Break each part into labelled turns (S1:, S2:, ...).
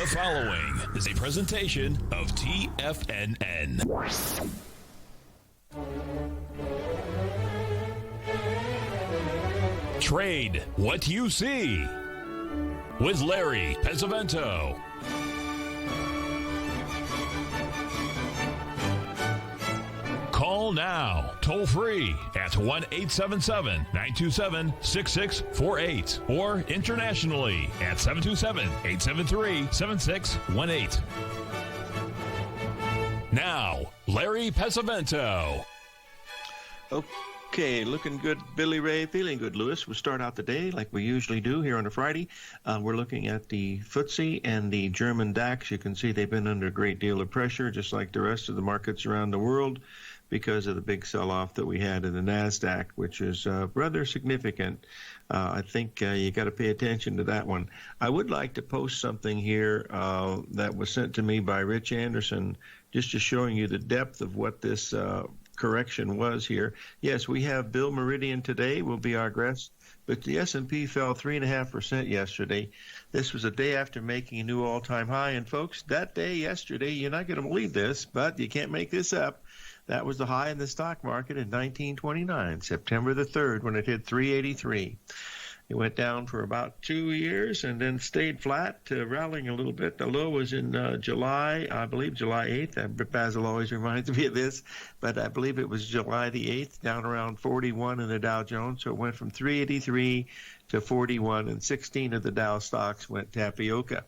S1: The following is a presentation of TFNN. Trade what you see with Larry Pesavento. Call now, toll free at 1-877-927-6648 or internationally at 727-873-7618. Now, Larry Pesavento.
S2: Okay, looking good, Billy Ray. Feeling good, Lewis. We'll start out the day like we usually do here on a Friday. We're looking at the FTSE and the German DAX. You can see they've been under a great deal of pressure, just like the rest of the markets around the world, because of the big sell-off that we had in the NASDAQ, which is rather significant. I think you got to pay attention to that one. I would like to post something here that was sent to me by Rich Anderson, just to showing you the depth of what this correction was here. Yes, we have Bill Meridian today, will be our guest, but the S&P fell 3.5% yesterday. This was a day after making a new all-time high, and folks, that day yesterday, you're not going to believe this, but you can't make this up. That was the high in the stock market in 1929, September the 3rd, when it hit 383. It went down for about 2 years and then stayed flat, rallying a little bit. The low was in July, I believe July 8th. Basil always reminds me of this, but I believe it was July the 8th, down around 41 in the Dow Jones. So it went from 383 to 41, and 16 of the Dow stocks went tapioca.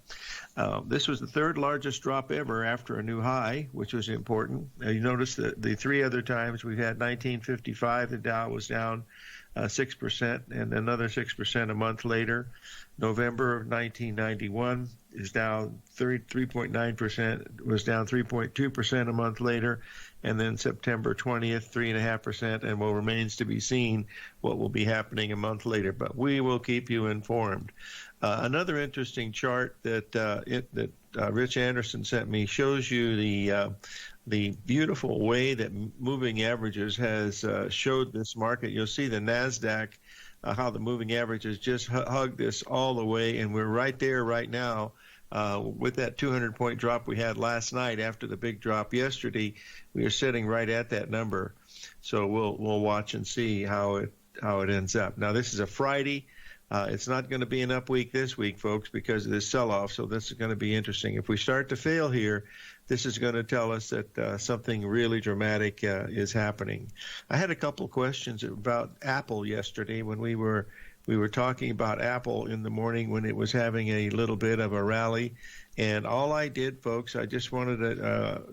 S2: This was the third largest drop ever after a new high, which was important. You notice that the three other times we've had 1955, the Dow was down 6%, and another 6% a month later. November of 1991 is down 3.9%, was down 3.2% a month later, and then September 20th, 3.5%, and will remains to be seen what will be happening a month later. But we will keep you informed. Another interesting chart that Rich Anderson sent me shows you the beautiful way that moving averages has showed this market. You'll see the NASDAQ, how the moving averages just hug this all the way, and we're right there right now. With that 200-point drop we had last night after the big drop yesterday, we are sitting right at that number. So we'll watch and see how it ends up. Now, this is a Friday. It's not going to be an up week this week, folks, because of this sell-off, so this is going to be interesting. If we start to fail here, this is going to tell us that something really dramatic is happening. I had a couple of questions about Apple yesterday when we were talking about Apple in the morning when it was having a little bit of a rally. And all I did, folks, I just wanted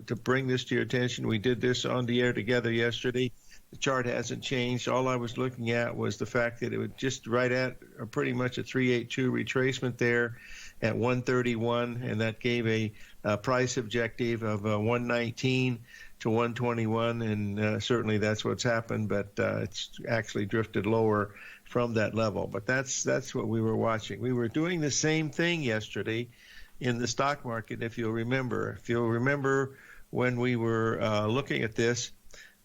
S2: to bring this to your attention. We did this on the air together yesterday. The chart hasn't changed. All I was looking at was the fact that it was just right at pretty much a 382 retracement there at 131, and that gave a price objective of 119 to 121, and certainly that's what's happened, but it's actually drifted lower from that level. But that's what we were watching. We were doing the same thing yesterday in the stock market, if you'll remember. If you'll remember when we were looking at this,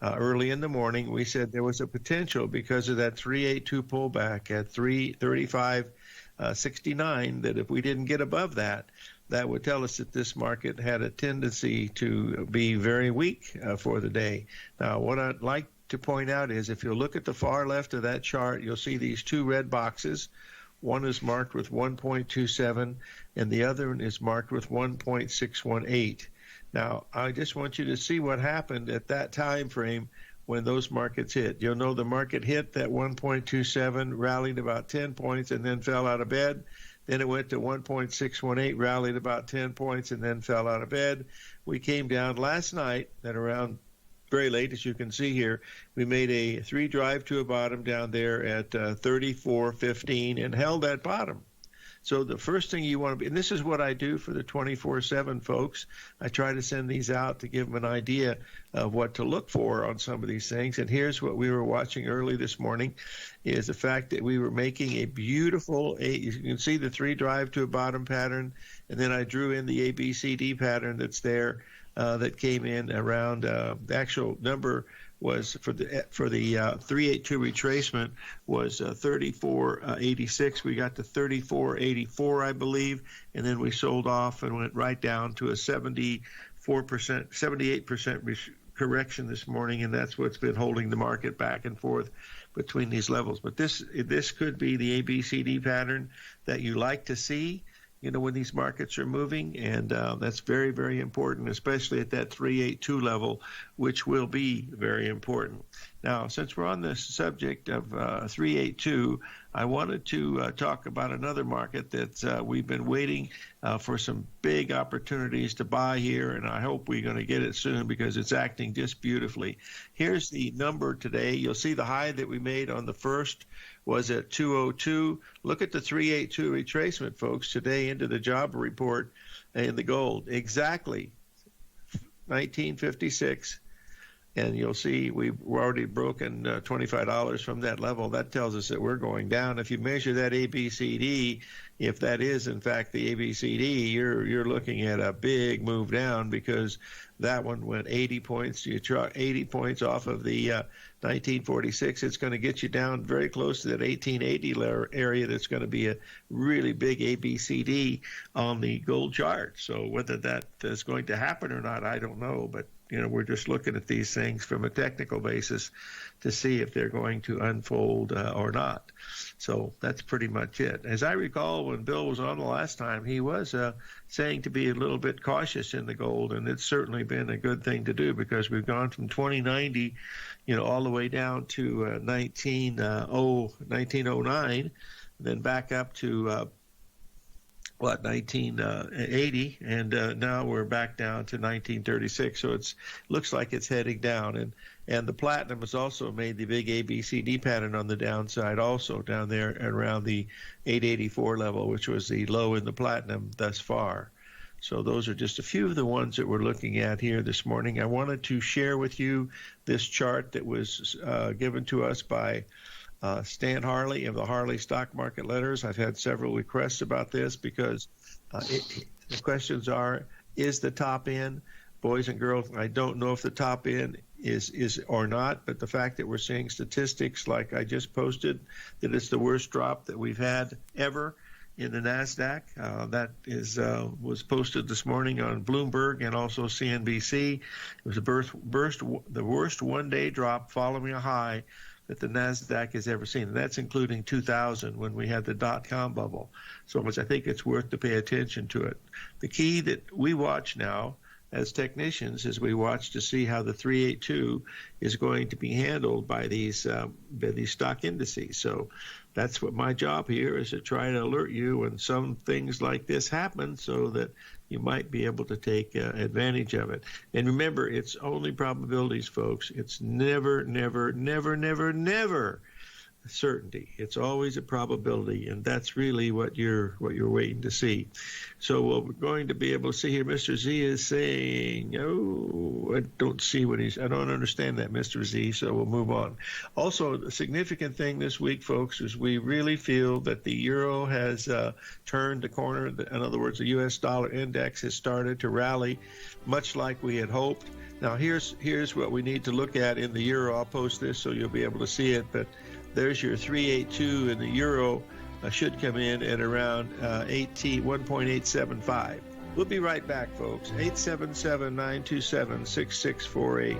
S2: early in the morning, we said there was a potential because of that 382 pullback at 335.69 that if we didn't get above that, that would tell us that this market had a tendency to be very weak for the day. Now, what I'd like to point out is if you look at the far left of that chart, you'll see these two red boxes. One is marked with 1.27 and the other one is marked with 1.618. Now, I just want you to see what happened at that time frame when those markets hit. You'll know the market hit that 1.27, rallied about 10 points, and then fell out of bed. Then it went to 1.618, rallied about 10 points, and then fell out of bed. We came down last night at around very late, as you can see here. We made a three drive to a bottom down there at 34.15 and held that bottom. So the first thing you want to be, and this is what I do for the 24/7 folks, I try to send these out to give them an idea of what to look for on some of these things. And here's what we were watching early this morning, is the fact that we were making a beautiful, you can see the three drive to a bottom pattern, and then I drew in the ABCD pattern that's there that came in around, the actual number was for the 382 retracement was 34.86. We got to 34.84, I believe, and then we sold off and went right down to a 78% correction this morning, and that's what's been holding the market back and forth between these levels. But this could be the ABCD pattern that you like to see, when these markets are moving, and that's very, very important, especially at that 382 level, which will be very important. Now, since we're on this subject of 382, I wanted to talk about another market that we've been waiting for some big opportunities to buy here, and I hope we're going to get it soon because it's acting just beautifully. Here's the number today. You'll see the high that we made on the first was at 202. Look at the 382 retracement, folks, today into the job report in the gold. Exactly 1956. And you'll see we're already broken $25 from that level. That tells us that we're going down. If you measure that ABCD, if that is in fact the ABCD, you're looking at a big move down because that one went 80 points. You draw 80 points off of the 1946. It's going to get you down very close to that 1880 area. That's going to be a really big ABCD on the gold chart. So whether that is going to happen or not, I don't know. But we're just looking at these things from a technical basis to see if they're going to unfold or not. So that's pretty much it. As I recall, when Bill was on the last time, he was saying to be a little bit cautious in the gold, and it's certainly been a good thing to do because we've gone from 2090, all the way down to 1909, then back up to 1980, and now we're back down to 1936. So it looks like it's heading down, and the platinum has also made the big ABCD pattern on the downside, also down there around the 884 level, which was the low in the platinum thus far. So those are just a few of the ones that we're looking at here this morning. I wanted to share with you this chart that was given to us by Stan Harley of the Harley Stock Market Letters. I've had several requests about this because the questions are, is the top end? Boys and girls, I don't know if the top end is or not, but the fact that we're seeing statistics like I just posted, that it's the worst drop that we've had ever in the NASDAQ. That was posted this morning on Bloomberg and also CNBC. It was the worst one-day drop following a high that the NASDAQ has ever seen. And that's including 2000 when we had the dot-com bubble. So much I think it's worth to pay attention to it. The key that we watch now as technicians is we watch to see how the 382 is going to be handled by these stock indices. So that's what my job here is, to try to alert you when some things like this happen so that you might be able to take advantage of it. And remember, it's only probabilities, folks. It's never, never, never, never, never certainty. It's always a probability, and that's really what you're waiting to see. So what we're going to be able to see here, Mr. Z is saying, I don't understand that, Mr. Z, so we'll move on. Also, the significant thing this week, folks, is we really feel that the euro has turned the corner. In other words, the U.S. dollar index has started to rally, much like we had hoped. Now, here's what we need to look at in the euro. I'll post this so you'll be able to see it, but there's your 382 in the euro. Should come in at around 1.875. We'll be right back, folks. 877-927-6648.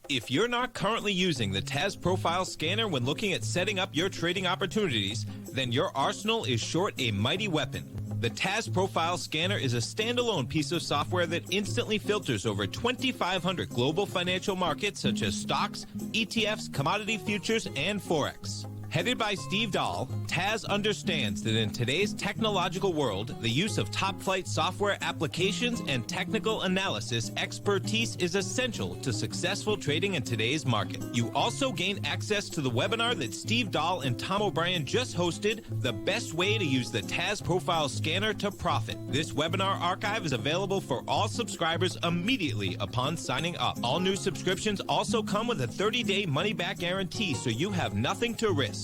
S3: If you're not currently using the TAS Profile Scanner when looking at setting up your trading opportunities, then your arsenal is short a mighty weapon. The TAS Profile Scanner is a standalone piece of software that instantly filters over 2,500 global financial markets such as stocks, ETFs, commodity futures, and forex. Headed by Steve Dahl, TAS understands that in today's technological world, the use of top-flight software applications and technical analysis expertise is essential to successful trading in today's market. You also gain access to the webinar that Steve Dahl and Tom O'Brien just hosted, The Best Way to Use the TAS Profile Scanner to Profit. This webinar archive is available for all subscribers immediately upon signing up. All new subscriptions also come with a 30-day money-back guarantee, so you have nothing to risk.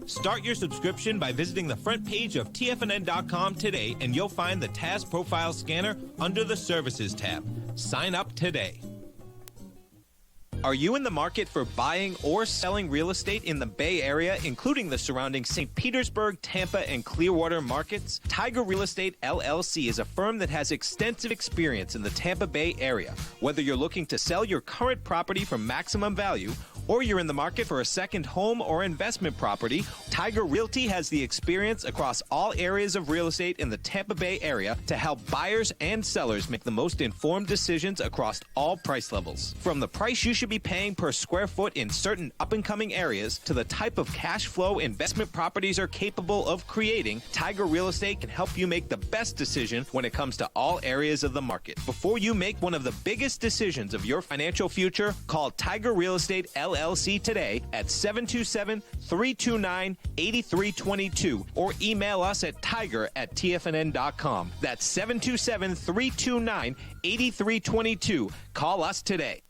S3: Start your subscription by visiting the front page of TFNN.com today, and you'll find the TAS Profile Scanner under the Services tab. Sign up today. Are you in the market for buying or selling real estate in the Bay Area, including the surrounding St. Petersburg, Tampa, and Clearwater markets? Tiger Real Estate LLC is a firm that has extensive experience in the Tampa Bay area. Whether you're looking to sell your current property for maximum value, or you're in the market for a second home or investment property, Tiger Realty has the experience across all areas of real estate in the Tampa Bay area to help buyers and sellers make the most informed decisions across all price levels. From the price you should be paying per square foot in certain up-and-coming areas to the type of cash flow investment properties are capable of creating, Tiger Real Estate can help you make the best decision when it comes to all areas of the market. Before you make one of the biggest decisions of your financial future, call Tiger Real Estate LLC today at 727-329-8322 or email us at tiger@tfnn.com. That's 727-329-8322. Call us today.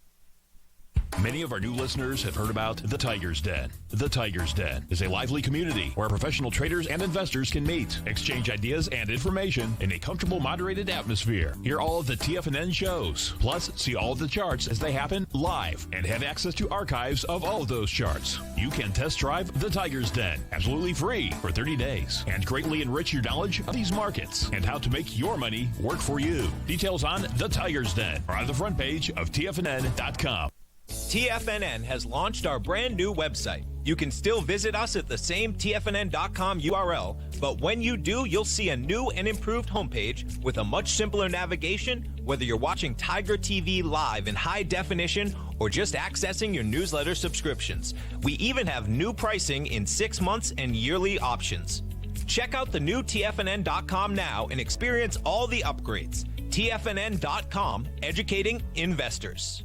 S1: Many of our new listeners have heard about The Tiger's Den. The Tiger's Den is a lively community where professional traders and investors can meet, exchange ideas and information in a comfortable, moderated atmosphere. Hear all of the TFNN shows, plus see all of the charts as they happen live and have access to archives of all of those charts. You can test drive The Tiger's Den absolutely free for 30 days and greatly enrich your knowledge of these markets and how to make your money work for you. Details on The Tiger's Den are on the front page of TFNN.com.
S3: TFNN has launched our brand new website. You can still visit us at the same TFNN.com URL, but when you do, you'll see a new and improved homepage with a much simpler navigation, whether you're watching Tiger TV live in high definition or just accessing your newsletter subscriptions. We even have new pricing in 6 months and yearly options. Check out the new TFNN.com now and experience all the upgrades. TFNN.com, educating investors.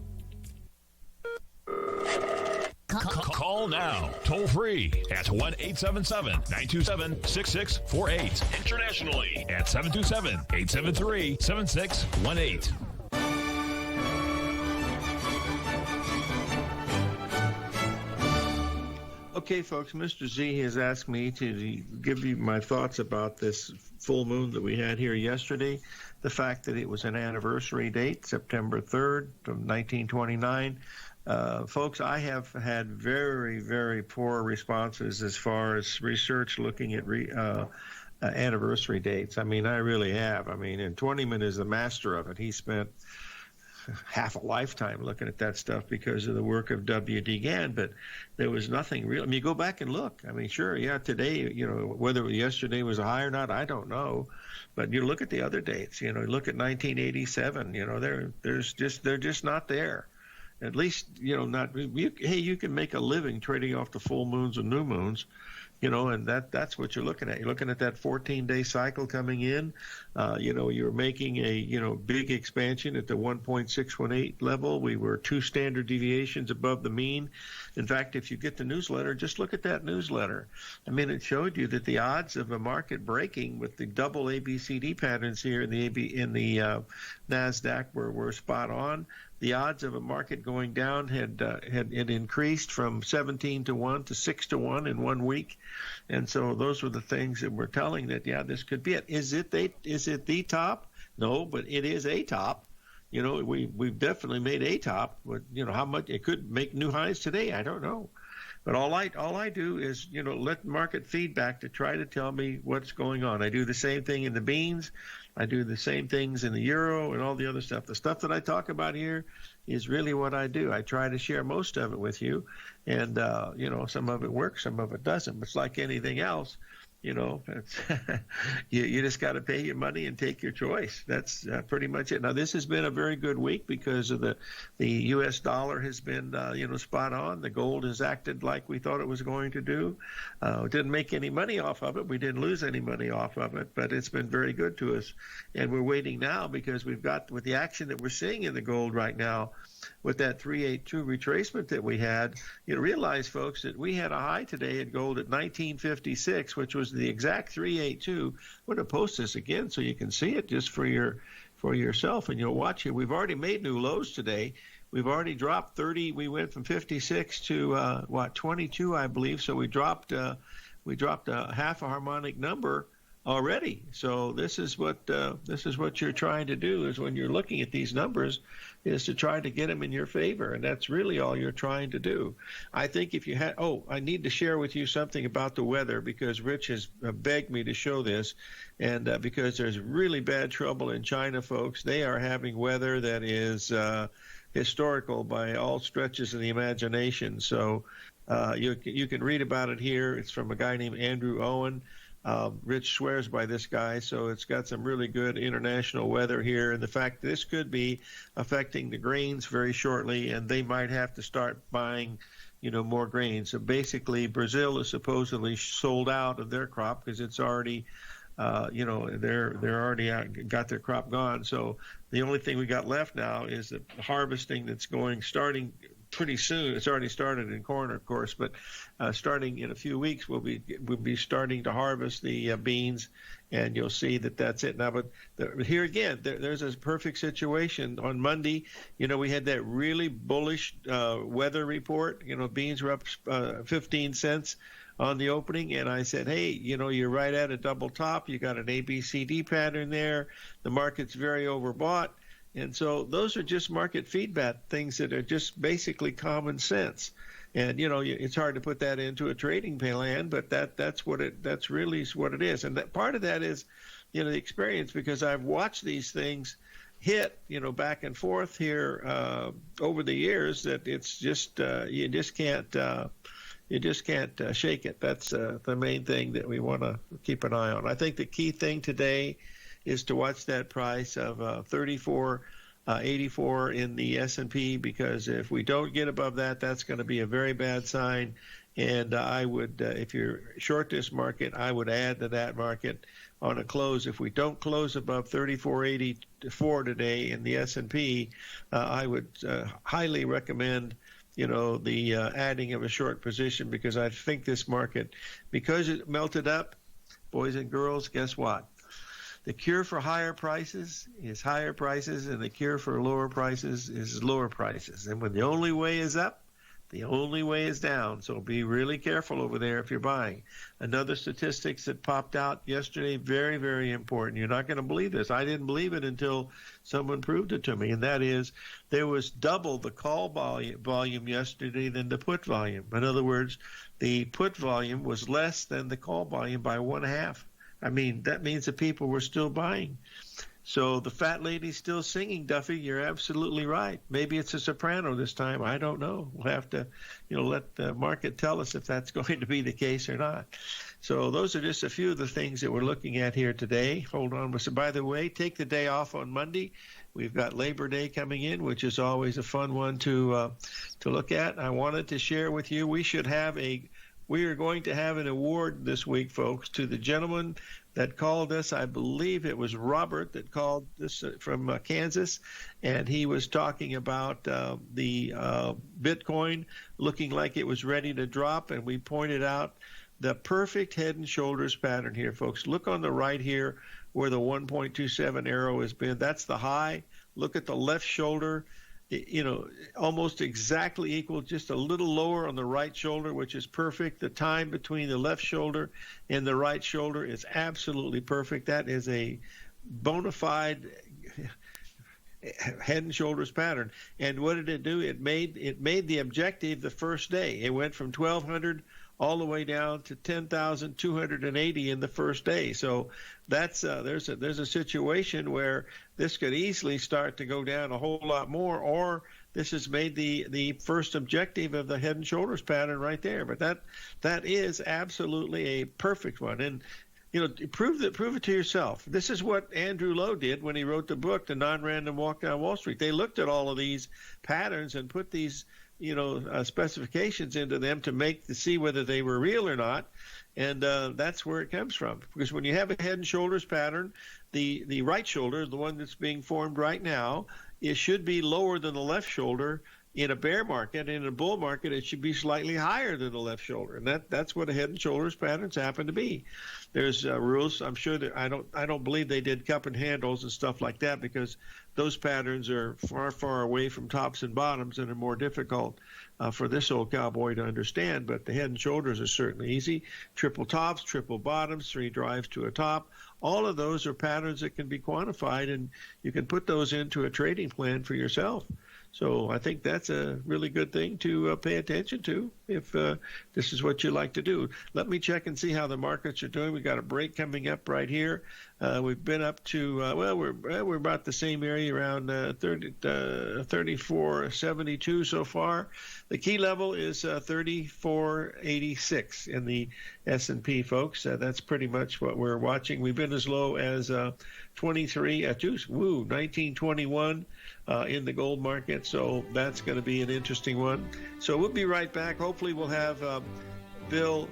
S1: Call now, toll free at 1-877-927-6648. Internationally at 727-873-7618.
S2: Okay, folks, Mr. Z has asked me to give you my thoughts about this full moon that we had here yesterday, the fact that it was an anniversary date, September 3rd from 1929. Folks, I have had very, very poor responses as far as research looking at anniversary dates. I mean, I really have. I mean, and Twentyman is the master of it. He spent half a lifetime looking at that stuff because of the work of W.D. Gann, but there was nothing real. I mean, you go back and look. I mean, sure, yeah, today, you know, whether yesterday was high or not, I don't know. But you look at the other dates, you know, look at 1987, you know, they're just not there. At least, you know, you can make a living trading off the full moons and new moons, you know, and that's what you're looking at. You're looking at that 14-day cycle coming in. You know, you're making a, you know, big expansion at the 1.618 level. We were 2 standard deviations above the mean. In fact, if you get the newsletter, just look at that newsletter. I mean, it showed you that the odds of a market breaking with the double ABCD patterns here in the NASDAQ were spot on. The odds of a market going down had increased from 17 to 1 to 6 to 1 in 1 week, and so those were the things that were telling that this could be it. Is it the top? No, but it is a top. You know, we've definitely made a top. But you know how much it could make new highs today, I don't know. But all I do is, you know, let market feedback to try to tell me what's going on. I do the same thing in the beans. I do the same things in the euro and all the other stuff. The stuff that I talk about here is really what I do. I try to share most of it with you, and you know, some of it works, some of it doesn't. But it's like anything else, you know, it's you just got to pay your money and take your choice. That's pretty much it. Now, this has been a very good week because of the U.S. dollar has been, you know, spot on. The gold has acted like we thought it was going to do. Didn't make any money off of it. We didn't lose any money off of it, but it's been very good to us. And we're waiting now because we've got, with the action that we're seeing in the gold right now, with that 382 retracement that we had, you realize, folks, that we had a high today at gold at 1956, which was the exact 382. I'm going to post this again so you can see it just for yourself, and you'll watch it. We've already made new lows today. We've already dropped 30. We went from 56 to 22, I believe. So we dropped we dropped a half a harmonic number already. So this is what you're trying to do, is when you're looking at these numbers, is to try to get them in your favor, and that's really all you're trying to do. I think if you had, I need to share with you something about the weather, because Rich has begged me to show this, and because there's really bad trouble in China, folks. They are having weather that is historical by all stretches of the imagination. So you can read about it here. It's from a guy named Andrew Owen. Rich swears by this guy, so it's got some really good international weather here, and the fact that this could be affecting the grains very shortly, and they might have to start buying, more grains. So basically, Brazil is supposedly sold out of their crop because it's already, they're already got their crop gone. So the only thing we got left now is the harvesting that's starting pretty soon. It's already started in corn, of course, but starting in a few weeks, we'll be starting to harvest the beans, and you'll see that that's it now. But here again, there's a perfect situation. On Monday, we had that really bullish weather report. Beans were up 15 cents on the opening, and I said, hey, you're right at a double top. You got an ABCD pattern there. The market's very overbought. And so those are just market feedback things that are just basically common sense. And, it's hard to put that into a trading plan, but that's really what it is. And that part of that is, the experience, because I've watched these things hit, back and forth here over the years, that it's just, you just can't shake it. That's the main thing that we want to keep an eye on. I think the key thing today is to watch that price of 34.84 in the S&P, because if we don't get above that, that's going to be a very bad sign. And I would, if you're short this market, I would add to that market on a close. If we don't close above 34.84 today in the S&P, I would highly recommend the adding of a short position, because I think this market, because it melted up, boys and girls, guess what? The cure for higher prices is higher prices, and the cure for lower prices is lower prices. And when the only way is up, the only way is down. So be really careful over there if you're buying. Another statistics that popped out yesterday, very, very important. You're not going to believe this. I didn't believe it until someone proved it to me, and that is there was double the call volume yesterday than the put volume. In other words, the put volume was less than the call volume by 1/2. I mean, that means that people were still buying. So the fat lady's still singing, Duffy. You're absolutely right. Maybe it's a soprano this time. I don't know. We'll have to, let the market tell us if that's going to be the case or not. So those are just a few of the things that we're looking at here today. Hold on. So by the way, take the day off on Monday. We've got Labor Day coming in, which is always a fun one to look at. I wanted to share with you, we are going to have an award this week, folks, to the gentleman that called us. I believe it was Robert that called this from Kansas, and he was talking about the Bitcoin looking like it was ready to drop, and we pointed out the perfect head and shoulders pattern here, folks. Look on the right here where the 1.27 arrow has been. That's the high. Look at the left shoulder. Almost exactly equal, just a little lower on the right shoulder, which is perfect. The time between the left shoulder and the right shoulder is absolutely perfect. That is a bona fide head and shoulders pattern. And what did it do? It made the objective the first day. It went from 1,200 all the way down to 10,280 in the first day. So that's there's a situation where this could easily start to go down a whole lot more, or this has made the first objective of the head and shoulders pattern right there. But that is absolutely a perfect one. And prove it to yourself. This is what Andrew Lowe did when he wrote the book, The Non-Random Walk Down Wall Street. They looked at all of these patterns and put these specifications into them to see whether they were real or not. And that's where it comes from. Because when you have a head and shoulders pattern, the right shoulder, the one that's being formed right now, it should be lower than the left shoulder in a bear market. In a bull market, it should be slightly higher than the left shoulder, and that's what a head and shoulders patterns happen to be. There's rules. I'm sure that I don't believe they did cup and handles and stuff like that, because those patterns are far away from tops and bottoms and are more difficult for this old cowboy to understand. But the head and shoulders are certainly easy. Triple tops, triple bottoms, 3 drives to a top. All of those are patterns that can be quantified, and you can put those into a trading plan for yourself. So I think that's a really good thing to pay attention to if this is what you like to do. Let me check and see how the markets are doing. We got a break coming up right here. We've been up to we're about the same area, around 34.72 so far. The key level is 34.86 in the S&P, folks. That's pretty much what we're watching. We've been as low as 1921 in the gold market, so that's going to be an interesting one. So we'll be right back. Hopefully we'll have Bill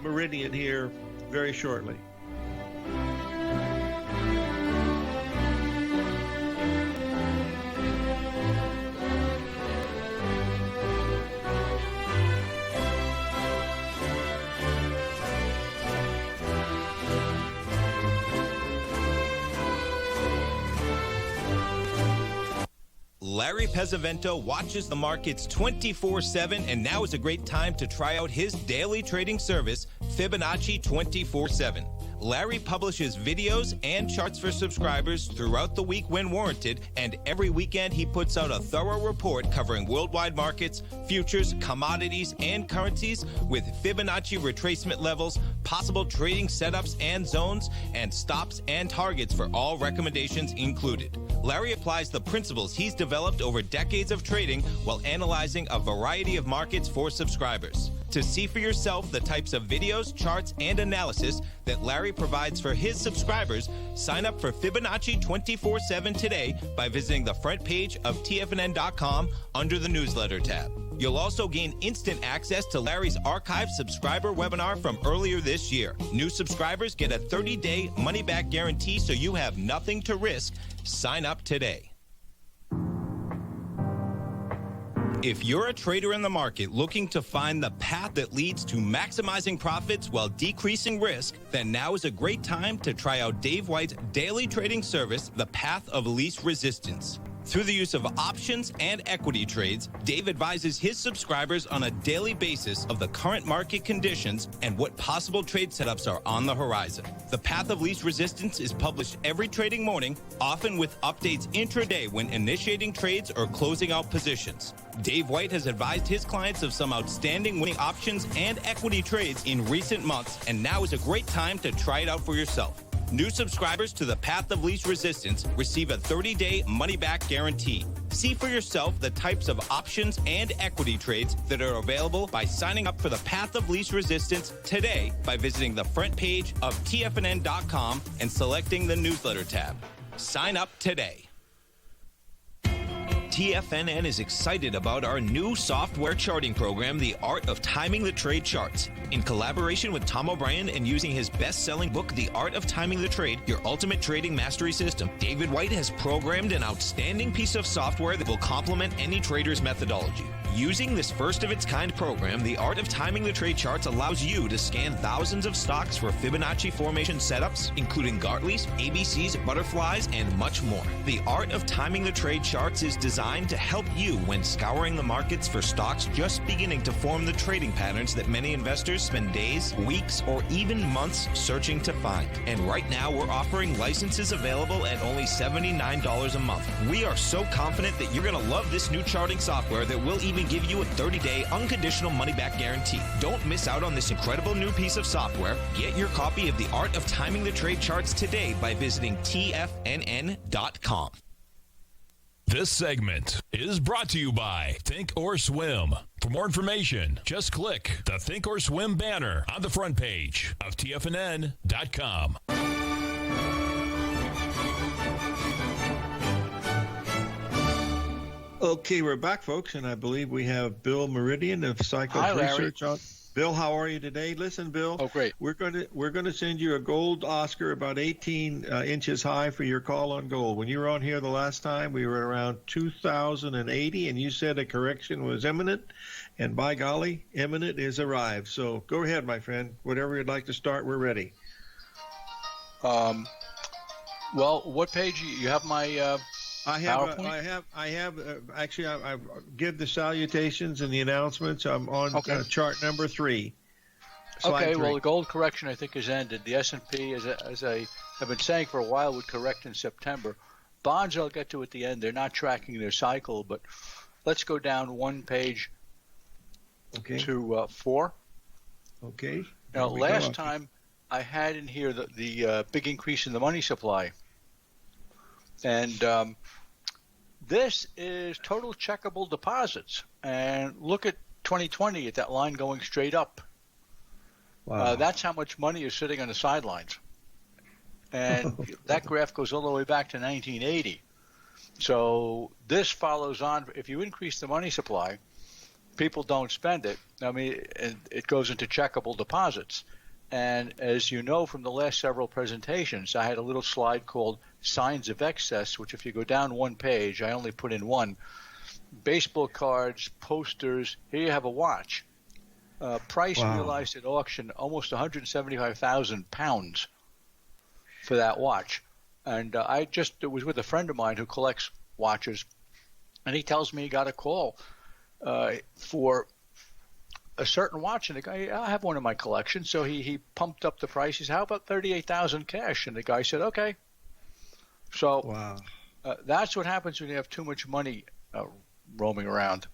S2: Meridian here very shortly.
S3: Larry Pesavento watches the markets 24/7, and now is a great time to try out his daily trading service, Fibonacci 24/7. Larry publishes videos and charts for subscribers throughout the week when warranted, and every weekend he puts out a thorough report covering worldwide markets, futures, commodities, and currencies with Fibonacci retracement levels, possible trading setups and zones, and stops and targets for all recommendations included. Larry applies the principles he's developed over decades of trading while analyzing a variety of markets for subscribers. To see for yourself the types of videos, charts, and analysis that Larry provides for his subscribers, sign up for Fibonacci 24/7 today by visiting the front page of TFNN.com under the newsletter tab. You'll also gain instant access to Larry's archived subscriber webinar from earlier this year. New subscribers get a 30-day money-back guarantee, so you have nothing to risk. Sign up today. If you're a trader in the market looking to find the path that leads to maximizing profits while decreasing risk, then now is a great time to try out Dave White's daily trading service, The Path of Least Resistance. Through the use of options and equity trades, Dave advises his subscribers on a daily basis of the current market conditions and what possible trade setups are on the horizon. The Path of Least Resistance is published every trading morning, often with updates intraday when initiating trades or closing out positions. Dave White has advised his clients of some outstanding winning options and equity trades in recent months, and now is a great time to try it out for yourself. New subscribers to the Path of Least Resistance receive a 30-day money-back guarantee. See for yourself the types of options and equity trades that are available by signing up for the Path of Least Resistance today by visiting the front page of TFNN.com and selecting the newsletter tab. Sign up today. TFNN is excited about our new software charting program, The Art of Timing the Trade Charts. In collaboration with Tom O'Brien and using his best-selling book, The Art of Timing the Trade, Your Ultimate Trading Mastery System, David White has programmed an outstanding piece of software that will complement any trader's methodology. Using this first-of-its-kind program, The Art of Timing the Trade Charts allows you to scan thousands of stocks for Fibonacci formation setups, including Gartley's, ABC's, butterflies, and much more. The Art of Timing the Trade Charts is designed to help you when scouring the markets for stocks just beginning to form the trading patterns that many investors spend days, weeks, or even months searching to find. And right now, we're offering licenses available at only $79 a month. We are so confident that you're going to love this new charting software that will even give you a 30-day unconditional money-back guarantee. Don't miss out on this incredible new piece of software. Get your copy of The Art of Timing the Trade Charts today by visiting TFNN.com.
S1: This segment is brought to you by Think or Swim. For more information, just click the Think or Swim banner on the front page of TFNN.com.
S2: Okay, we're back, folks, and I believe we have Bill Meridian of Psycho
S4: Hi, Larry.
S2: Research on. Bill, how are you today? Listen, Bill.
S4: Oh, great.
S2: We're going to send you a gold Oscar about 18 inches high for your call on gold. When you were on here the last time, we were around 2,080, and you said a correction was imminent. And by golly, imminent is arrived. So go ahead, my friend. Whatever you'd like to start, we're ready.
S4: Well, what page? You have my PowerPoint?
S2: Actually, I give the salutations and the announcements. I'm on chart number 3.
S4: Okay, well, the gold correction, I think, has ended. The S&P, as I have been saying for a while, would correct in September. Bonds I'll get to at the end. They're not tracking their cycle, but let's go down one page to 4.
S2: Okay.
S4: Now, last time I had in here the big increase in the money supply. And this is total checkable deposits. And look at 2020 at that line going straight up.
S2: Wow.
S4: That's how much money is sitting on the sidelines. And that graph goes all the way back to 1980. So this follows on. If you increase the money supply, people don't spend it. I mean, it goes into checkable deposits. And as you know from the last several presentations, I had a little slide called Signs of Excess, which if you go down one page, I only put in one. Baseball cards, posters. Here you have a watch. Price realized at auction almost 175,000 pounds for that watch. And it was with a friend of mine who collects watches, and he tells me he got a call for a certain watch, and the guy, I have one in my collection, so he pumped up the price. He said, how about 38,000 cash? And the guy said, okay. So that's what happens when you have too much money roaming around.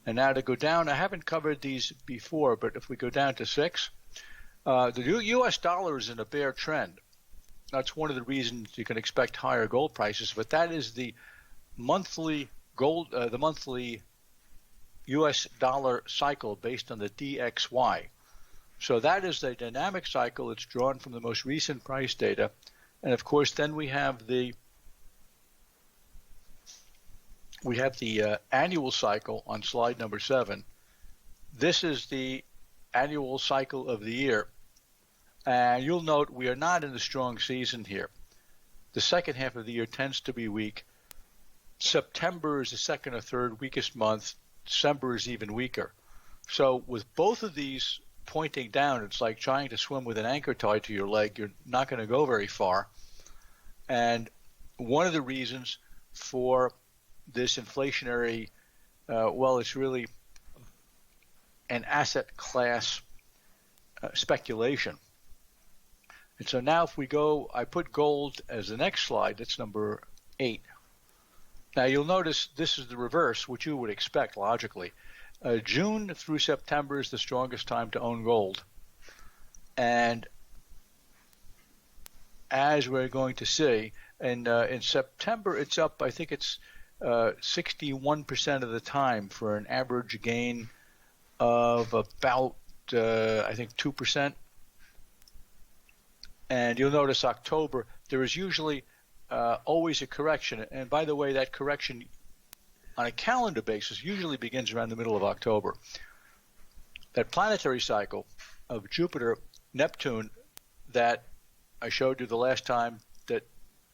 S4: And now to go down, I haven't covered these before, but if we go down to 6, the U.S. dollar is in a bear trend. That's one of the reasons you can expect higher gold prices, but that is the monthly gold, the monthly U.S. dollar cycle based on the DXY. So that is the dynamic cycle. It's drawn from the most recent price data. And of course, then we have the annual cycle on slide number 7. This is the annual cycle of the year. And you'll note we are not in the strong season here. The second half of the year tends to be weak. September is the second or third weakest month. December is even weaker. So with both of these pointing down, it's like trying to swim with an anchor tied to your leg. You're not going to go very far. And one of the reasons for this inflationary, it's really an asset class speculation. And so now if we go, I put gold as the next slide. That's number 8. Now you'll notice this is the reverse, which you would expect logically. June through September is the strongest time to own gold. And as we're going to see, in September it's up, I think it's 61% of the time for an average gain of about, 2%. And you'll notice October, there is usually always a correction. And by the way, that correction on a calendar basis usually begins around the middle of October. That planetary cycle of Jupiter, Neptune, that I showed you the last time that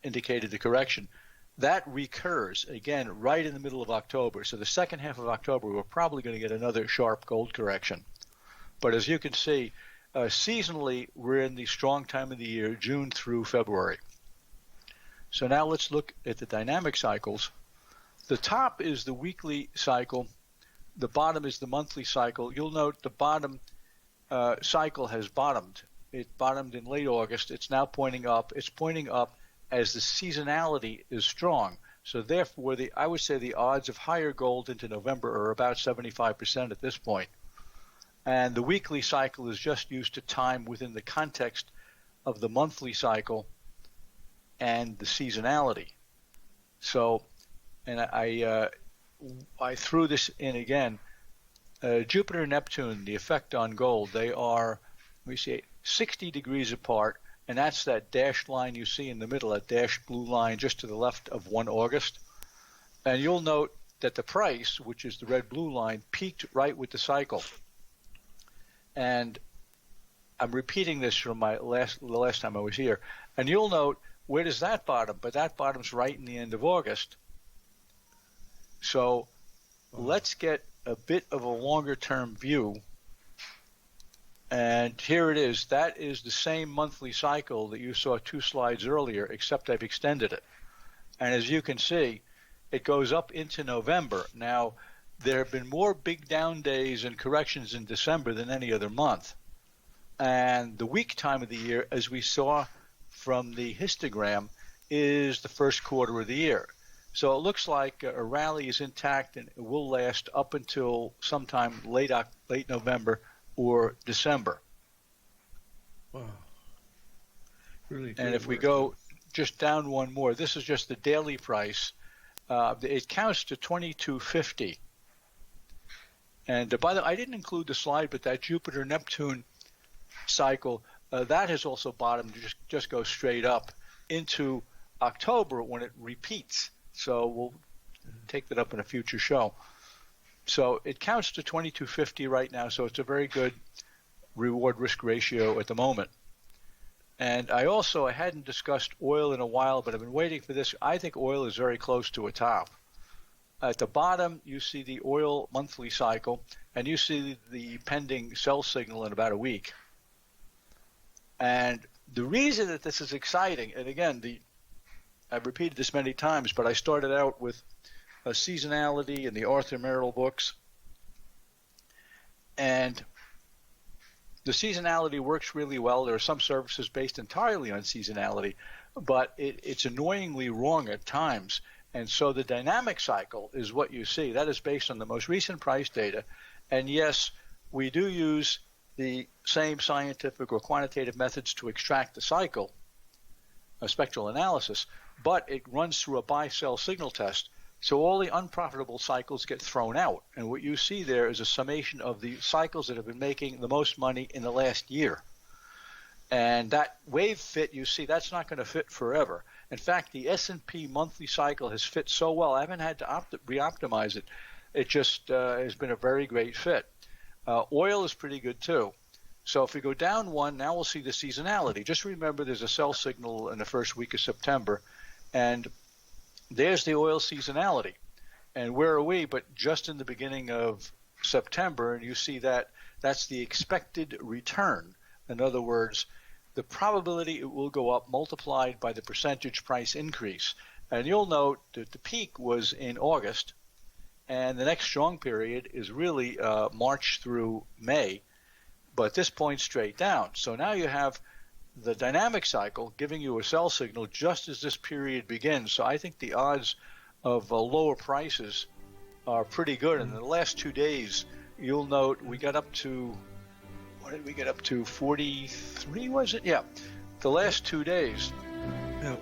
S4: indicated the correction, that recurs again right in the middle of October. So the second half of October, we're probably going to get another sharp gold correction. But as you can see, seasonally, we're in the strong time of the year, June through February. So now let's look at the dynamic cycles. The top is the weekly cycle. The bottom is the monthly cycle. You'll note the bottom cycle has bottomed. It bottomed in late August. It's now pointing up. It's pointing up as the seasonality is strong. So therefore, I would say the odds of higher gold into November are about 75% at this point. And the weekly cycle is just used to time within the context of the monthly cycle and the seasonality. So, and I threw this in again. Jupiter and Neptune, the effect on gold, they are, let me see, 60 degrees apart, and that's that dashed line you see in the middle, that dashed blue line just to the left of 1 August. And you'll note that the price, which is the red-blue line, peaked right with the cycle. And I'm repeating this from the last time I was here. And you'll note, where does that bottom? But that bottom's right in the end of August. So let's get a bit of a longer-term view. And here it is. That is the same monthly cycle that you saw 2 slides earlier, except I've extended it. And as you can see, it goes up into November. Now, there have been more big down days and corrections in December than any other month. And the weak time of the year, as we saw from the histogram, is the first quarter of the year. So it looks like a rally is intact and it will last up until sometime late November or December.
S2: Wow. Really good
S4: and if we
S2: work.
S4: go just down one more, this is just the daily price. It counts to 2250. And by the way, I didn't include the slide, but that Jupiter-Neptune cycle, that has also bottomed, just goes straight up into October when it repeats. So we'll take that up in a future show. So it counts to 2250 right now, so it's a very good reward-risk ratio at the moment. And I hadn't discussed oil in a while, but I've been waiting for this. I think oil is very close to a top. At the bottom, you see the oil monthly cycle, and you see the pending sell signal in about a week. And the reason that this is exciting, and again, I've repeated this many times, but I started out with a seasonality in the Arthur Merrill books. And the seasonality works really well. There are some services based entirely on seasonality, but it's annoyingly wrong at times. And so the dynamic cycle is what you see. That is based on the most recent price data. And yes, we do use the same scientific or quantitative methods to extract the cycle, a spectral analysis, but it runs through a buy-sell signal test. So all the unprofitable cycles get thrown out. And what you see there is a summation of the cycles that have been making the most money in the last year. And that wave fit, you see, that's not going to fit forever. In fact, the S&P monthly cycle has fit so well, I haven't had to re-optimize it. It just has been a very great fit. Oil is pretty good too. So if we go down one, now we'll see the seasonality. Just remember there's a sell signal in the first week of September, and there's the oil seasonality. And where are we? But just in the beginning of September, and you see that that's the expected return. In other words, the probability it will go up multiplied by the percentage price increase. And you'll note that the peak was in August, and the next strong period is really March through May, but this points straight down. So now you have the dynamic cycle giving you a sell signal just as this period begins. So I think the odds of lower prices are pretty good. And in the last 2 days, you'll note we got up to, what did we get up to, 43 was it? Yeah, the last 2 days.
S2: Yeah.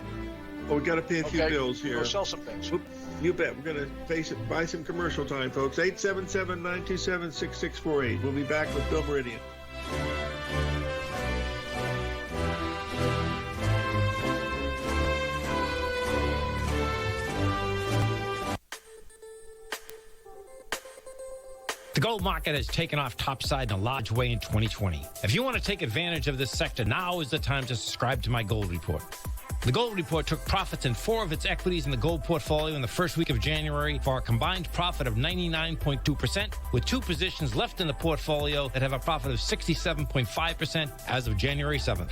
S2: Oh, we got to pay a few bills here.
S4: We'll sell some things.
S2: Oop, you bet. We're going to buy some commercial time, folks. 877-927-6648. We'll be back with Bill Meridian.
S5: The gold market has taken off topside in a large way in 2020. If you want to take advantage of this sector, now is the time to subscribe to my gold report. The gold report took profits in 4 of its equities in the gold portfolio in the first week of January for a combined profit of 99.2%, with 2 positions left in the portfolio that have a profit of 67.5% as of January 7th.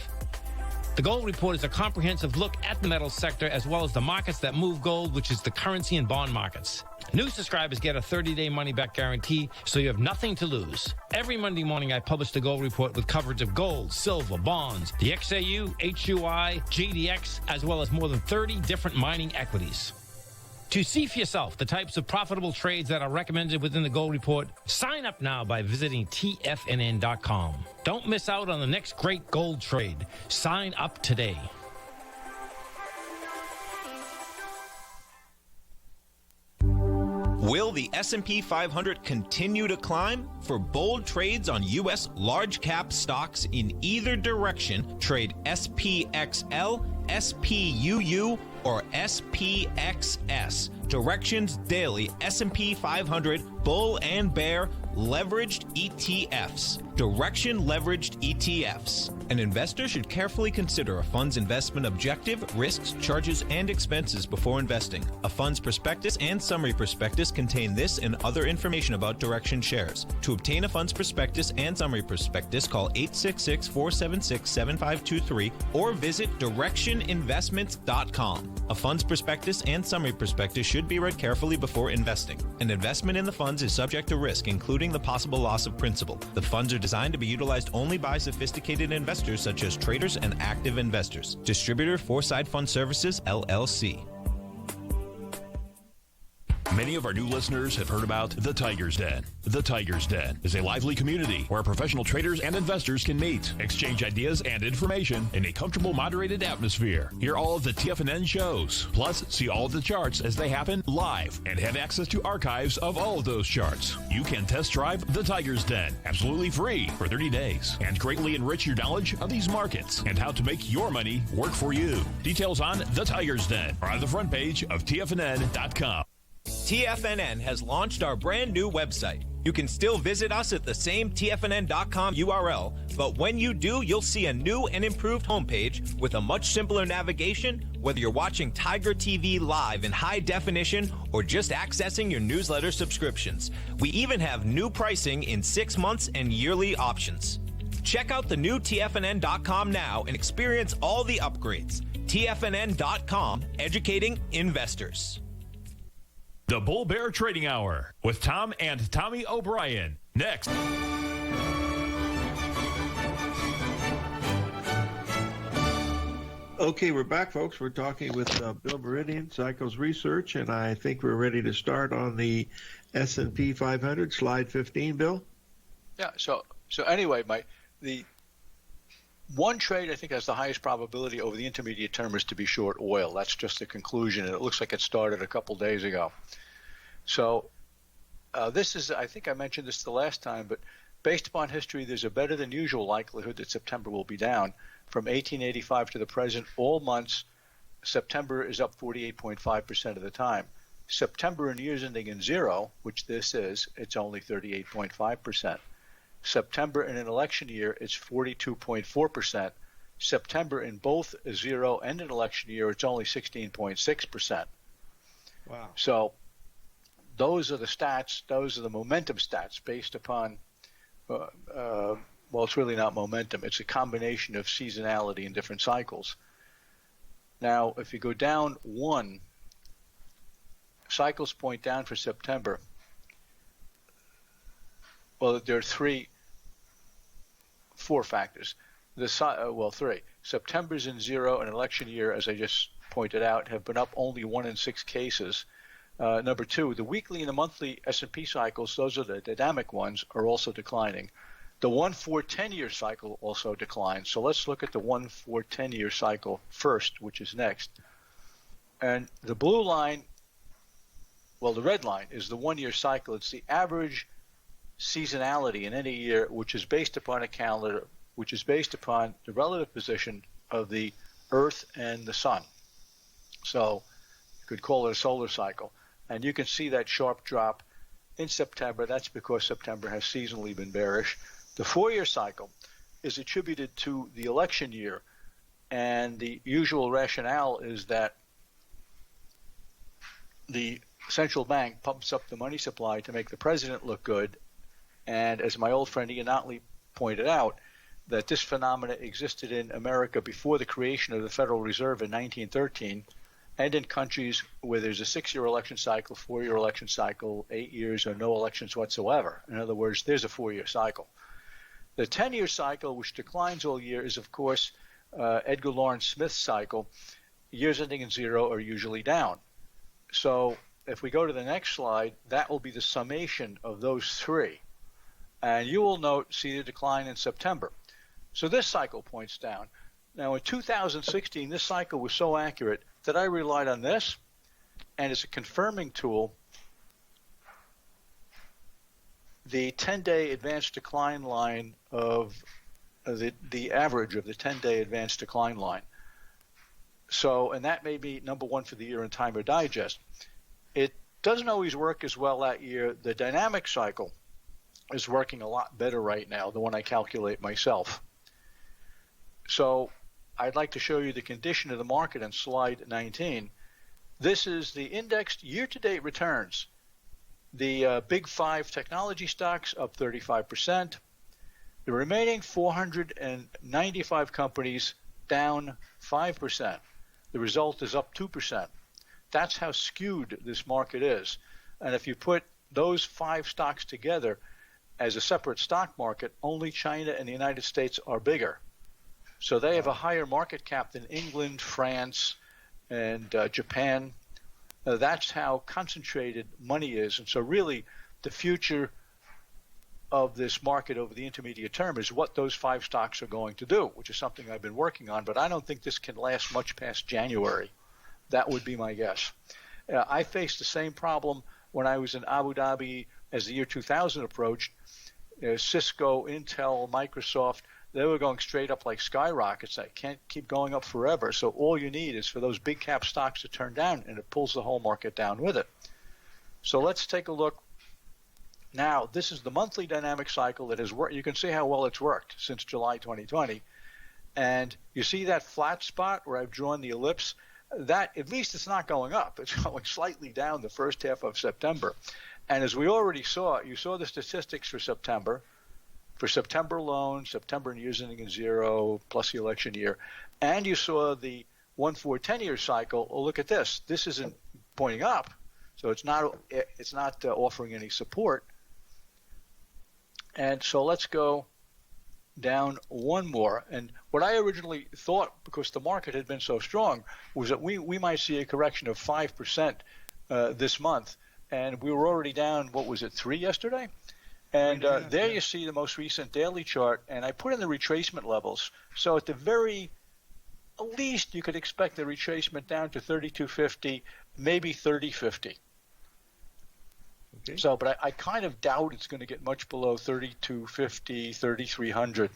S5: The gold report is a comprehensive look at the metals sector as well as the markets that move gold, which is the currency and bond markets. New subscribers get a 30-day money-back guarantee, so you have nothing to lose. Every Monday morning, I publish the gold report with coverage of gold, silver, bonds, the XAU, HUI, GDX, as well as more than 30 different mining equities. To see for yourself the types of profitable trades that are recommended within the gold report, sign up now by visiting TFNN.com. Don't miss out on the next great gold trade. Sign up today.
S3: Will the S&P 500 continue to climb? For bold trades on U.S. large-cap stocks in either direction, trade SPXL, SPUU, or SPXS, Directions Daily S&P 500 Bull and Bear Leveraged ETFs. Direction Leveraged ETFs. An investor should carefully consider a fund's investment objective, risks, charges, and expenses before investing. A fund's prospectus and summary prospectus contain this and other information about Direction shares. To obtain a fund's prospectus and summary prospectus, call 866-476-7523 or visit directioninvestments.com. A fund's prospectus and summary prospectus should be read carefully before investing. An investment in the funds is subject to risk, including the possible loss of principal. The funds are designed to be utilized only by sophisticated investors such as traders and active investors. Distributor Foreside Fund Services, LLC.
S1: Many of our new listeners have heard about the Tiger's Den. The Tiger's Den is a lively community where professional traders and investors can meet, exchange ideas and information in a comfortable, moderated atmosphere. Hear all of the TFNN shows, plus see all of the charts as they happen live and have access to archives of all of those charts. You can test drive the Tiger's Den absolutely free for 30 days and greatly enrich your knowledge of these markets and how to make your money work for you. Details on the Tiger's Den are on the front page of TFNN.com.
S3: TFNN has launched our brand new website. You can still visit us at the same TFNN.com URL, but when you do, you'll see a new and improved homepage with a much simpler navigation, whether you're watching Tiger TV live in high definition or just accessing your newsletter subscriptions. We even have new pricing in 6 months and yearly options. Check out the new TFNN.com now and experience all the upgrades. TFNN.com, educating investors.
S1: The Bull Bear Trading Hour with Tom and Tommy O'Brien. Next.
S2: Okay, we're back, folks. We're talking with Bill Meridian, Cycles Research, and I think we're ready to start on the S&P 500, slide 15, Bill.
S4: Yeah, so anyway, the one trade I think has the highest probability over the intermediate term is to be short oil. That's just the conclusion, and it looks like it started a couple days ago. So this is, I think I mentioned this the last time, but based upon history, there's a better than usual likelihood that September will be down. From 1885 to the present, all months, September is up 48.5% of the time. September in years ending in 0, which this is, it's only 38.5%. September in an election year, it's 42.4%. September in both a 0 and an election year, it's only 16.6%.
S2: Wow.
S4: So those are the stats, those are the momentum stats based upon, well, it's really not momentum. It's a combination of seasonality and different cycles. Now, if you go down one, cycles point down for September. Well, there are four factors. Three. September's in 0 and election year, as I just pointed out, have been up only 1 in 6 cases. Number 2, the weekly and the monthly S&P cycles, those are the dynamic ones, are also declining. The 1-4-10-year cycle also declines. So let's look at the 1-4-10-year cycle first, which is next. And the blue line, well, the red line is the 1-year cycle. It's the average seasonality in any year, which is based upon a calendar, which is based upon the relative position of the Earth and the Sun. So you could call it a solar cycle. And you can see that sharp drop in September. That's because September has seasonally been bearish. The 4-year cycle is attributed to the election year. And the usual rationale is that the central bank pumps up the money supply to make the president look good. And as my old friend Ian Otley pointed out, that this phenomena existed in America before the creation of the Federal Reserve in 1913, and in countries where there's a 6-year election cycle, 4-year election cycle, 8 years, or no elections whatsoever. In other words, there's a 4-year cycle. The 10-year cycle, which declines all year, is, of course, Edgar Lawrence Smith's cycle. Years ending in 0 are usually down. So if we go to the next slide, that will be the summation of those three. And you will see the decline in September. So this cycle points down. Now, in 2016, this cycle was so accurate that I relied on this, and as a confirming tool, the 10-day advanced decline line of the average of the 10-day advanced decline line. So, and that may be number one for the year in Timer Digest. It doesn't always work as well that year. The dynamic cycle is working a lot better right now, the one I calculate myself. So I'd like to show you the condition of the market on slide 19. This is the indexed year-to-date returns. The big five technology stocks up 35%. The remaining 495 companies down 5%. The result is up 2%. That's how skewed this market is. And if you put those five stocks together as a separate stock market, only China and the United States are bigger. So they have a higher market cap than England, France, and Japan. That's how concentrated money is. And so really the future of this market over the intermediate term is what those five stocks are going to do, which is something I've been working on, but I don't think this can last much past January. That would be my guess. I faced the same problem when I was in Abu Dhabi as the year 2000 approached. Cisco, Intel, Microsoft, they were going straight up like skyrockets. They can't keep going up forever. So all you need is for those big cap stocks to turn down, and it pulls the whole market down with it. So let's take a look. Now, this is the monthly dynamic cycle that has worked. You can see how well it's worked since July 2020. And you see that flat spot where I've drawn the ellipse? That, at least it's not going up. It's going slightly down the first half of September. And as we already saw, you saw the statistics for September alone, September and years ending in zero, plus the election year. And you saw the 1-4-10-year cycle. Oh, look at this. This isn't pointing up, so it's not offering any support. And so let's go down one more. And what I originally thought, because the market had been so strong, was that we might see a correction of 5% this month. And we were already down, what was it, 3 yesterday? And there you see the most recent daily chart. And I put in the retracement levels. So at the very least, you could expect the retracement down to 3250, maybe 3050. Okay. So, but I kind of doubt it's going to get much below 3250, 3300.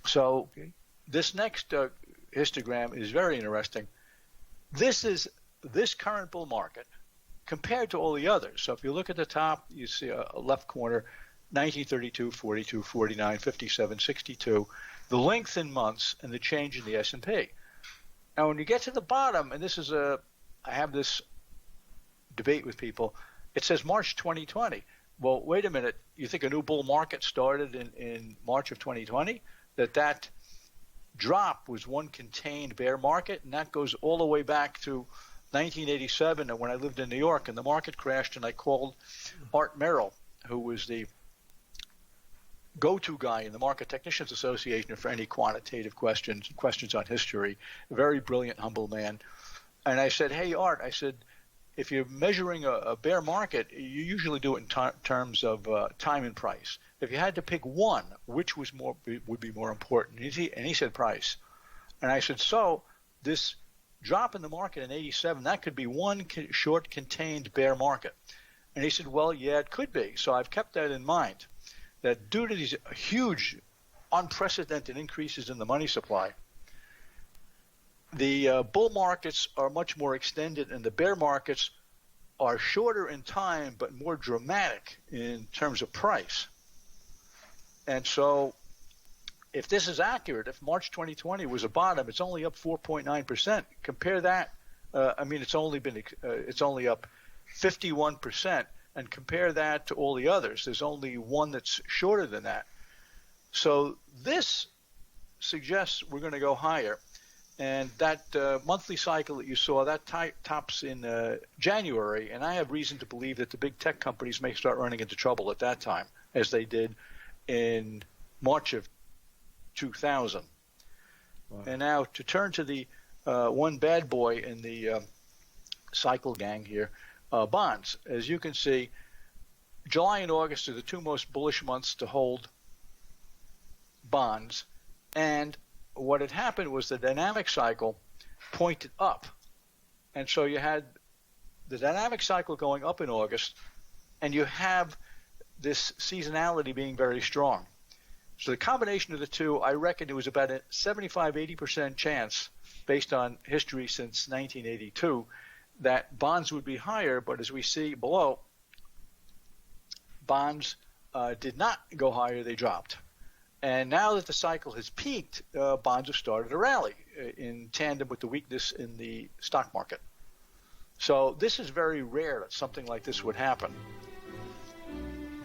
S4: So this next histogram is very interesting. This is this current bull market compared to all the others. So if you look at the top, you see a left corner, 1932, 42, 49, 57, 62, the length in months and the change in the S&P. Now, when you get to the bottom, and this is I have this debate with people, it says March 2020. Well, wait a minute. You think a new bull market started in March of 2020? That drop was one contained bear market, and that goes all the way back to 1987 when I lived in New York, and the market crashed, and I called Art Merrill, who was the go-to guy in the Market Technicians Association for any quantitative questions on history. A very brilliant, humble man. And I said, hey, Art, I said, if you're measuring a bear market, you usually do it in terms of time and price. If you had to pick one, which would be more important? And he said price. And I said, so this drop in the market in 87, that could be one short contained bear market. And he said, well, yeah, it could be. So I've kept that in mind, that due to these huge, unprecedented increases in the money supply, the bull markets are much more extended, and the bear markets are shorter in time but more dramatic in terms of price. And so if this is accurate, if March 2020 was a bottom, it's only up 4.9%. Compare that. It's only up 51%, and compare that to all the others. There's only one that's shorter than that. So this suggests we're going to go higher. And that monthly cycle that you saw, that tops in January, and I have reason to believe that the big tech companies may start running into trouble at that time, as they did in March of 2000. Wow. And now to turn to the one bad boy in the cycle gang here, bonds. As you can see, July and August are the two most bullish months to hold bonds, and what had happened was the dynamic cycle pointed up. And so you had the dynamic cycle going up in August, and you have this seasonality being very strong. So the combination of the two, I reckon it was about a 75-80% chance, based on history since 1982, that bonds would be higher. But as we see below, bonds did not go higher, they dropped. And now that the cycle has peaked, bonds have started to rally in tandem with the weakness in the stock market. So this is very rare that something like this would happen.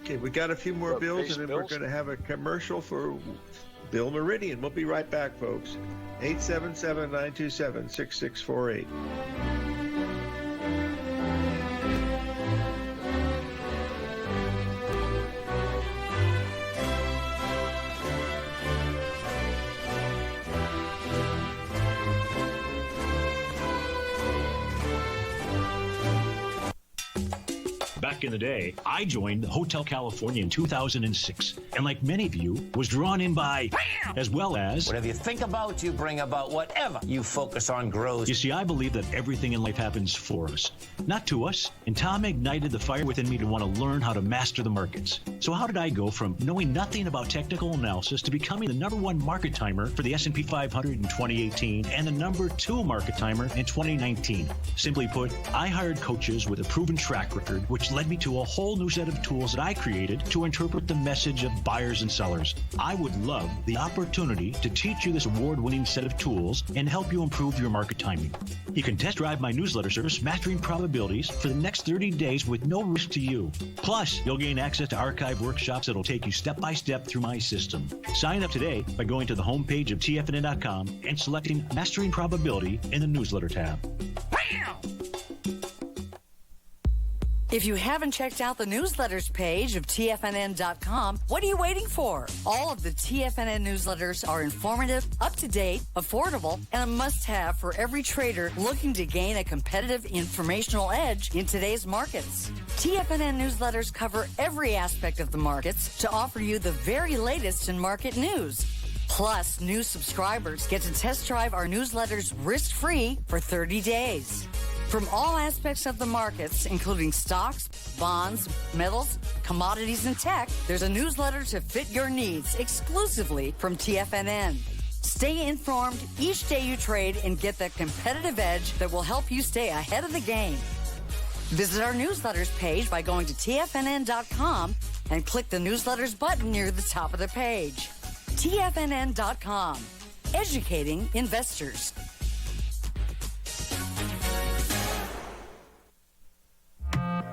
S2: Okay, we got a few more bills, and then we're going to have a commercial for Bill Meridian. We'll be right back, folks. 877-927-6648.
S6: Back in the day, I joined Hotel California in 2006, and like many of you, was drawn in by, as well as...
S7: Whatever you think about, you bring about. Whatever you focus on grows.
S6: You see, I believe that everything in life happens for us, not to us. And Tom ignited the fire within me to want to learn how to master the markets. So how did I go from knowing nothing about technical analysis to becoming the #1 market timer for the S&P 500 in 2018 and the #2 market timer in 2019? Simply put, I hired coaches with a proven track record, which led me to a whole new set of tools that I created to interpret the message of buyers and sellers. I would love the opportunity to teach you this award-winning set of tools and help you improve your market timing. You can test drive my newsletter service, Mastering Probabilities, for the next 30 days with no risk to you. Plus, you'll gain access to archive workshops that'll take you step-by-step through my system. Sign up today by going to the homepage of TFNN.com and selecting Mastering Probability in the newsletter tab.
S8: If you haven't checked out the newsletters page of TFNN.com, what are you waiting for? All of the TFNN newsletters are informative, up-to-date, affordable, and a must-have for every trader looking to gain a competitive informational edge in today's markets. TFNN newsletters cover every aspect of the markets to offer you the very latest in market news. Plus, new subscribers get to test drive our newsletters risk-free for 30 days. From all aspects of the markets, including stocks, bonds, metals, commodities, and tech, there's a newsletter to fit your needs exclusively from TFNN. Stay informed each day you trade and get that competitive edge that will help you stay ahead of the game. Visit our newsletters page by going to TFNN.com and click the newsletters button near the top of the page. TFNN.com, educating investors.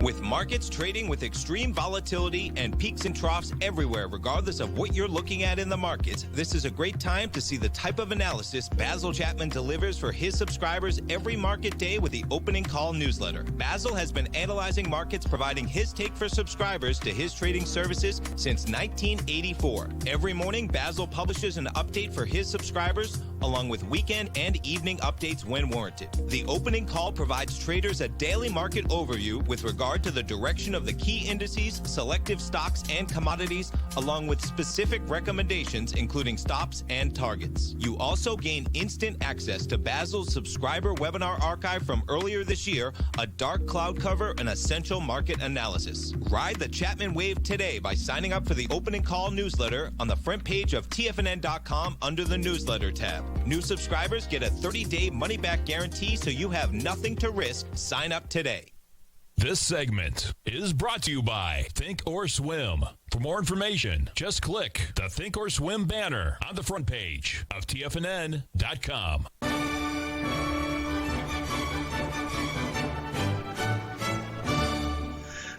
S3: With markets trading with extreme volatility and peaks and troughs everywhere, regardless of what you're looking at in the markets, this is a great time to see the type of analysis Basil Chapman delivers for his subscribers every market day with the Opening Call newsletter. Basil has been analyzing markets, providing his take for subscribers to his trading services since 1984. Every morning, Basil publishes an update for his subscribers, along with weekend and evening updates when warranted. The Opening Call provides traders a daily market overview with regard to the direction of the key indices, selective stocks, and commodities, along with specific recommendations, including stops and targets. You also gain instant access to Basil's subscriber webinar archive from earlier this year, a dark cloud cover, and essential market analysis. Ride the Chapman wave today by signing up for the Opening Call newsletter on the front page of TFNN.com under the newsletter tab. New subscribers get a 30-day money-back guarantee, so you have nothing to risk. Sign up today.
S1: This segment is brought to you by Think or Swim. For more information, just click the Think or Swim banner on the front page of TFNN.com.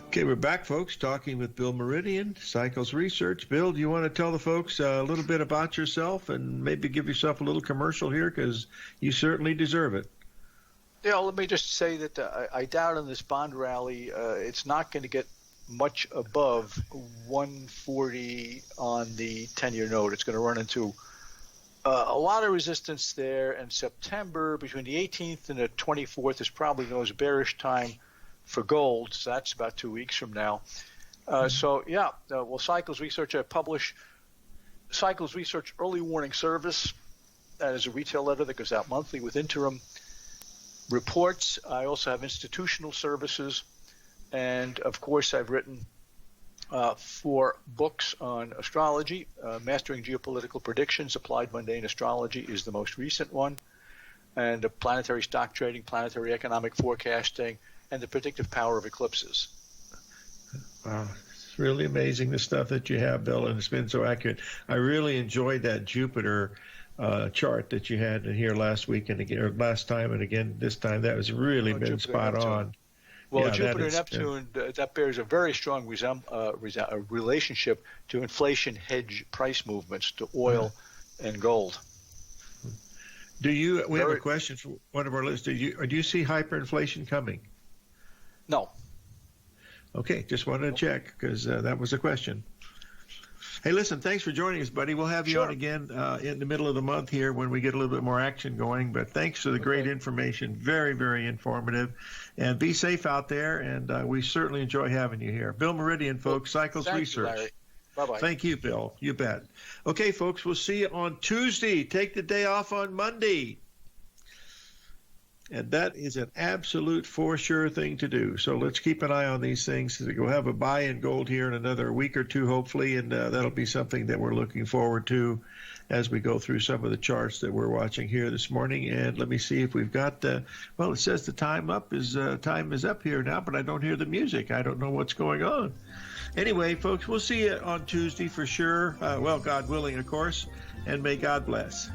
S2: Okay, we're back, folks, talking with Bill Meridian, Cycles Research. Bill, do you want to tell the folks a little bit about yourself and maybe give yourself a little commercial here, because you certainly deserve it?
S4: Yeah, let me just say that I doubt in this bond rally it's not going to get much above 140 on the 10-year note. It's going to run into a lot of resistance there, and September between the 18th and the 24th is probably the most bearish time for gold, so that's about 2 weeks from now. Cycles Research, I publish Cycles Research Early Warning Service. That is a retail letter that goes out monthly with interim reports. I also have institutional services, and of course I've written For books on astrology, Mastering Geopolitical Predictions, Applied Mundane Astrology is the most recent one, and Planetary Stock Trading, Planetary Economic Forecasting, and the Predictive Power of Eclipses.
S2: Wow, it's really amazing the stuff that you have, Bill, and it's been so accurate. I really enjoyed that Jupiter chart that you had in here last week and again, or last time and again this time. That was really been
S4: Jupiter,
S2: spot
S4: Neptune.
S2: on.
S4: Well,
S2: Yeah,
S4: Jupiter and
S2: that is,
S4: Neptune, that bears a very strong relationship to inflation hedge price movements to oil and gold.
S2: We have a question for one of our listeners. Do you see hyperinflation coming?
S4: No.
S2: Okay, just wanted to check because that was a question. Hey, listen, thanks for joining us, buddy. We'll have you on again in the middle of the month here when we get a little bit more action going. But thanks for the great information. Very, very informative. And be safe out there, and we certainly enjoy having you here. Bill Meridian, folks, Cycles Research.
S4: You, bye-bye.
S2: Thank you, Bill. You bet. Okay, folks, we'll see you on Tuesday. Take the day off on Monday. And that is an absolute for sure thing to do. So let's keep an eye on these things. We'll have a buy in gold here in another week or two, hopefully, and that'll be something that we're looking forward to as we go through some of the charts that we're watching here this morning. And let me see if we've got, well, it says the time is up here now, but I don't hear the music. I don't know what's going on. Anyway, folks, we'll see you on Tuesday for sure. Well, God willing, of course, and may God bless.